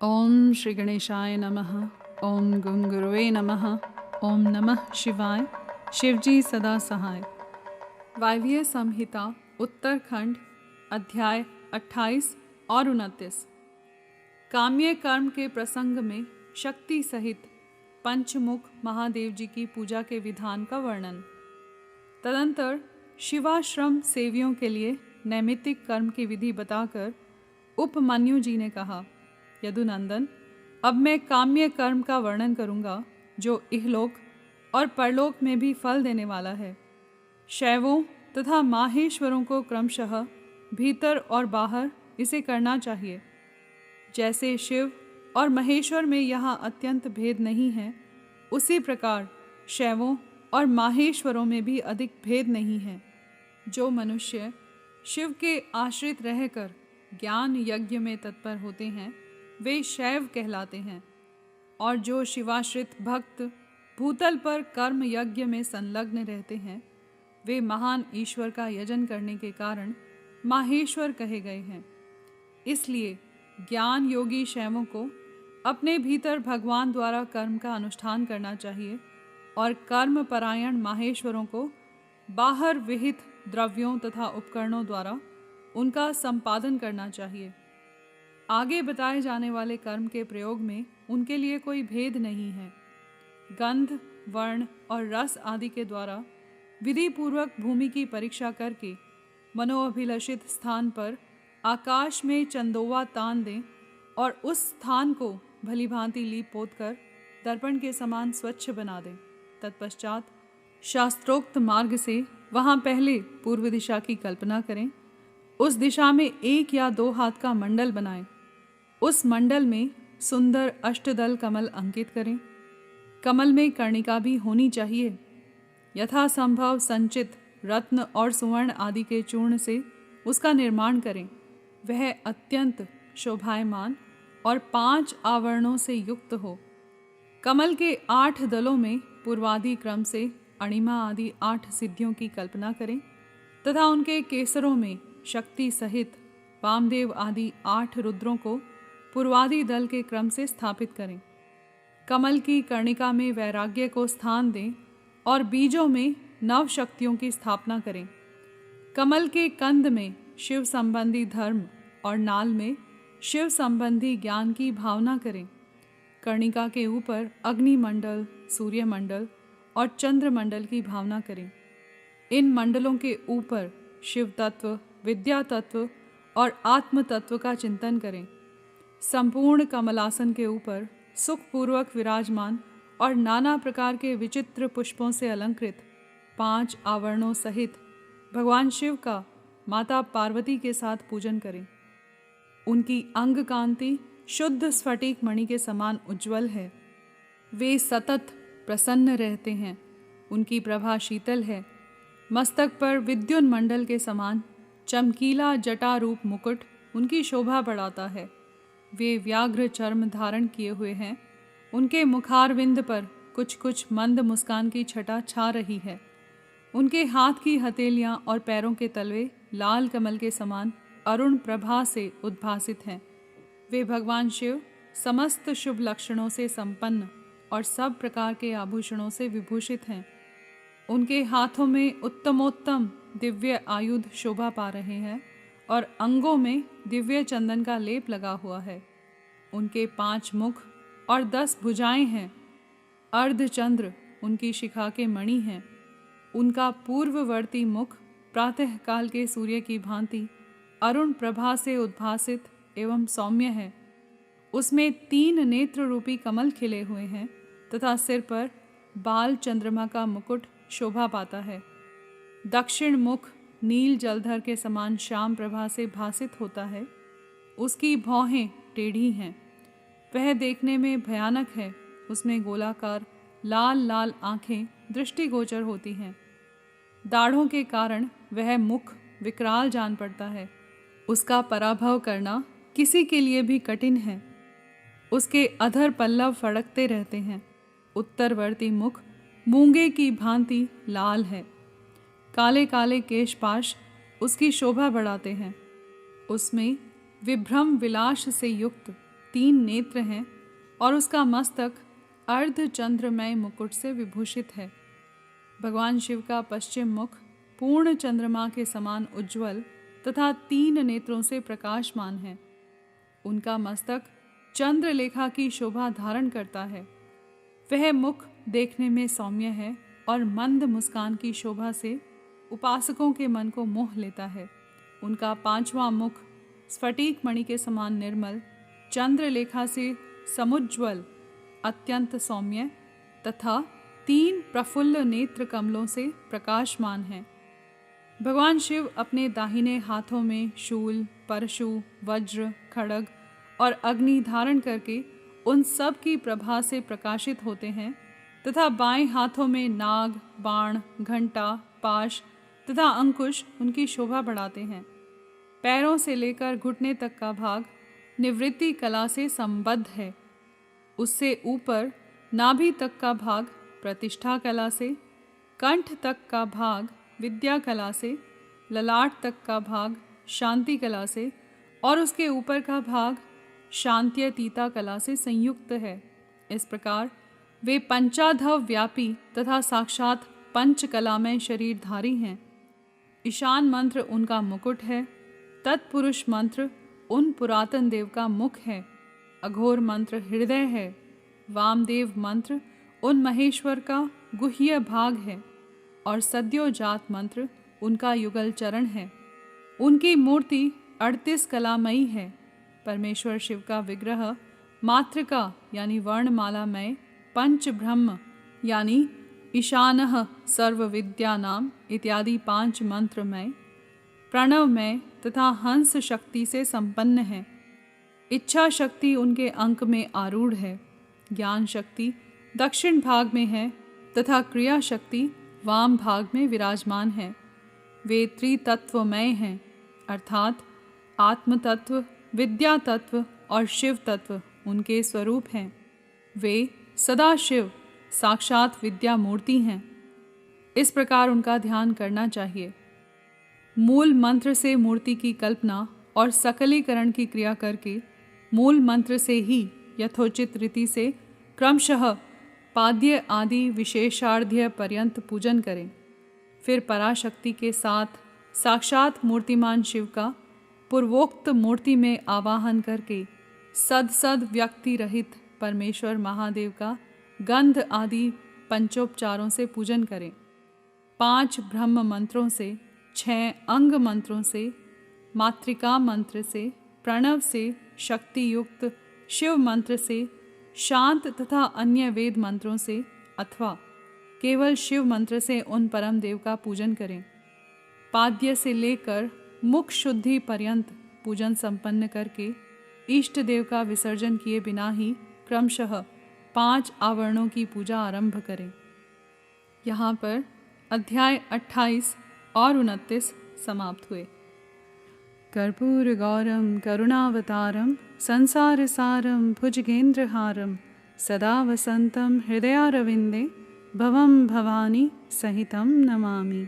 ओम श्री गणेशाय नमः। ओम गं गुरुवे नमः। ओम नमः शिवाय। शिवजी सदा सहाय। वायव्य संहिता उत्तरखंड अध्याय 28 और 29। काम्य कर्म के प्रसंग में शक्ति सहित पंचमुख महादेव जी की पूजा के विधान का वर्णन। तदंतर शिवाश्रम सेवियों के लिए नैमित्तिक कर्म की विधि बताकर उपमन्यु जी ने कहा, यदुनंदन, अब मैं काम्य कर्म का वर्णन करूंगा जो इहलोक और परलोक में भी फल देने वाला है। शैवों तथा माहेश्वरों को क्रमशः भीतर और बाहर इसे करना चाहिए। जैसे शिव और महेश्वर में यहाँ अत्यंत भेद नहीं है, उसी प्रकार शैवों और माहेश्वरों में भी अधिक भेद नहीं है। जो मनुष्य शिव के आश्रित रहकर ज्ञान यज्ञ में तत्पर होते हैं वे शैव कहलाते हैं, और जो शिवाश्रित भक्त भूतल पर कर्म यज्ञ में संलग्न रहते हैं वे महान ईश्वर का यजन करने के कारण माहेश्वर कहे गए हैं। इसलिए ज्ञान योगी शैवों को अपने भीतर भगवान द्वारा कर्म का अनुष्ठान करना चाहिए और कर्म परायण माहेश्वरों को बाहर विहित द्रव्यों तथा उपकरणों द्वारा उनका संपादन करना चाहिए। आगे बताए जाने वाले कर्म के प्रयोग में उनके लिए कोई भेद नहीं है। गंध, वर्ण और रस आदि के द्वारा विधि पूर्वक भूमि की परीक्षा करके मनोअभिलषित स्थान पर आकाश में चंदोवा तान दें और उस स्थान को भली भांति लीप पोत कर दर्पण के समान स्वच्छ बना दें। तत्पश्चात शास्त्रोक्त मार्ग से वहाँ पहले पूर्व दिशा की कल्पना करें। उस दिशा में 1 या 2 हाथ का मंडल बनाएं। उस मंडल में सुंदर अष्टदल कमल अंकित करें। कमल में कर्णिका भी होनी चाहिए। यथासंभव संचित रत्न और सुवर्ण आदि के चूर्ण से उसका निर्माण करें। वह अत्यंत शोभायमान और 5 आवरणों से युक्त हो। कमल के 8 दलों में पूर्वादि क्रम से अणिमा आदि 8 सिद्धियों की कल्पना करें तथा उनके केसरों में शक्ति सहित वामदेव आदि 8 रुद्रों को पूर्वादि दल के क्रम से स्थापित करें। कमल की कर्णिका में वैराग्य को स्थान दें और बीजों में नव शक्तियों की स्थापना करें। कमल के कंद में शिव संबंधी धर्म और नाल में शिव संबंधी ज्ञान की भावना करें। कर्णिका के ऊपर अग्निमंडल, सूर्यमंडल और चंद्रमंडल की भावना करें। इन मंडलों के ऊपर शिव तत्व, विद्या तत्व और आत्म तत्व का चिंतन करें। संपूर्ण कमलासन के ऊपर सुखपूर्वक विराजमान और नाना प्रकार के विचित्र पुष्पों से अलंकृत 5 आवरणों सहित भगवान शिव का माता पार्वती के साथ पूजन करें। उनकी अंग कांति शुद्ध स्फटिक मणि के समान उज्ज्वल है। वे सतत प्रसन्न रहते हैं। उनकी प्रभा शीतल है। मस्तक पर विद्युन मंडल के समान चमकीला जटा रूप मुकुट उनकी शोभा बढ़ाता है। वे व्याघ्र चर्म धारण किए हुए हैं। उनके मुखारविंद पर कुछ कुछ मंद मुस्कान की छटा छा रही है। उनके हाथ की हथेलियां और पैरों के तलवे लाल कमल के समान अरुण प्रभा से उद्भासित हैं। वे भगवान शिव समस्त शुभ लक्षणों से संपन्न और सब प्रकार के आभूषणों से विभूषित हैं। उनके हाथों में उत्तमोत्तम दिव्य आयुध शोभा पा रहे हैं और अंगों में दिव्य चंदन का लेप लगा हुआ है। उनके 5 मुख और 10 भुजाएं हैं। अर्धचंद्र उनकी शिखा के मणि हैं। उनका पूर्ववर्ती मुख प्रातःकाल के सूर्य की भांति अरुण प्रभा से उद्भासित एवं सौम्य है। उसमें 3 नेत्र रूपी कमल खिले हुए हैं तथा सिर पर बाल चंद्रमा का मुकुट शोभा पाता है। दक्षिण मुख नील जलधर के समान श्याम प्रभा से भासित होता है। उसकी भौहें टेढ़ी हैं। वह देखने में भयानक है। उसमें गोलाकार लाल लाल आंखें दृष्टिगोचर होती हैं। दाढ़ों के कारण वह मुख विकराल जान पड़ता है। उसका पराभव करना किसी के लिए भी कठिन है। उसके अधर पल्लव फड़कते रहते हैं। उत्तरवर्ती मुख मूंगे की भांति लाल है। काले काले केशपाश उसकी शोभा बढ़ाते हैं। उसमें विभ्रम विलास से युक्त 3 नेत्र हैं और उसका मस्तक अर्धचंद्रमय मुकुट से विभूषित है। भगवान शिव का पश्चिम मुख पूर्ण चंद्रमा के समान उज्ज्वल तथा 3 नेत्रों से प्रकाशमान है। उनका मस्तक चंद्रलेखा की शोभा धारण करता है। वह मुख देखने में सौम्य है और मंद मुस्कान की शोभा से उपासकों के मन को मोह लेता है। उनका 5वां मुख स्फटिक मणि के समान निर्मल, चंद्रलेखा से समुज्ज्वल, अत्यंत सौम्य तथा 3 प्रफुल्ल नेत्र कमलों से प्रकाशमान है। भगवान शिव अपने दाहिने हाथों में शूल, परशु, वज्र, खड्ग और अग्नि धारण करके उन सब की प्रभा से प्रकाशित होते हैं तथा बाएं हाथों में नाग, बाण, घंटा, पाश तथा अंकुश उनकी शोभा बढ़ाते हैं। पैरों से लेकर घुटने तक का भाग निवृत्ति कला से संबद्ध है। उससे ऊपर नाभि तक का भाग प्रतिष्ठा कला से, कंठ तक का भाग विद्या कला से, ललाट तक का भाग शांति कला से और उसके ऊपर का भाग शांत्यतीता कला से संयुक्त है। इस प्रकार वे पंचाधव व्यापी तथा साक्षात पंचकलामय शरीरधारी हैं। ईशान मंत्र उनका मुकुट है। तत्पुरुष मंत्र उन पुरातन देव का मुख है। अघोर मंत्र हृदय है। वामदेव मंत्र उन महेश्वर का गुह्य भाग है और सद्योजात मंत्र उनका युगल चरण है। उनकी मूर्ति 38 कलामयी है। परमेश्वर शिव का विग्रह मातृका यानी वर्णमालामय, पंच ब्रह्म यानी ईशानः सर्व विद्यानाम इत्यादि 5 मंत्रमय, प्रणवमय तथा हंस शक्ति से संपन्न है। इच्छा शक्ति उनके अंक में आरूढ़ है। ज्ञान शक्ति दक्षिण भाग में है तथा क्रिया शक्ति वाम भाग में विराजमान है। वे त्रितत्वमय हैं, अर्थात आत्म तत्व, विद्या तत्व और शिव तत्व उनके स्वरूप हैं। वे सदा शिव साक्षात विद्या मूर्ति हैं। इस प्रकार उनका ध्यान करना चाहिए। मूल मंत्र से मूर्ति की कल्पना और सकलीकरण की क्रिया करके मूल मंत्र से ही यथोचित रीति से क्रमशः पाद्य आदि विशेषार्ध्य पर्यंत पूजन करें। फिर पराशक्ति के साथ साक्षात मूर्तिमान शिव का पूर्वोक्त मूर्ति में आवाहन करके सद व्यक्ति रहित परमेश्वर महादेव का गंध आदि पंचोपचारों से पूजन करें। 5 ब्रह्म मंत्रों से, 6 अंग मंत्रों से, मातृका मंत्र से, प्रणव से, शक्ति युक्त शिव मंत्र से, शांत तथा अन्य वेद मंत्रों से अथवा केवल शिव मंत्र से उन परम देव का पूजन करें। पाद्य से लेकर मुख शुद्धि पर्यंत पूजन संपन्न करके इष्ट देव का विसर्जन किए बिना ही क्रमशः 5 आवरणों की पूजा आरंभ करें। यहाँ पर अध्याय 28 और 29 समाप्त हुए। कर्पूर गौरम करुणावतारम संसार सारम भुजगेंद्रहारम सदा वसंतम हृदयारविंदे भवम भवानी सहितं नमामि।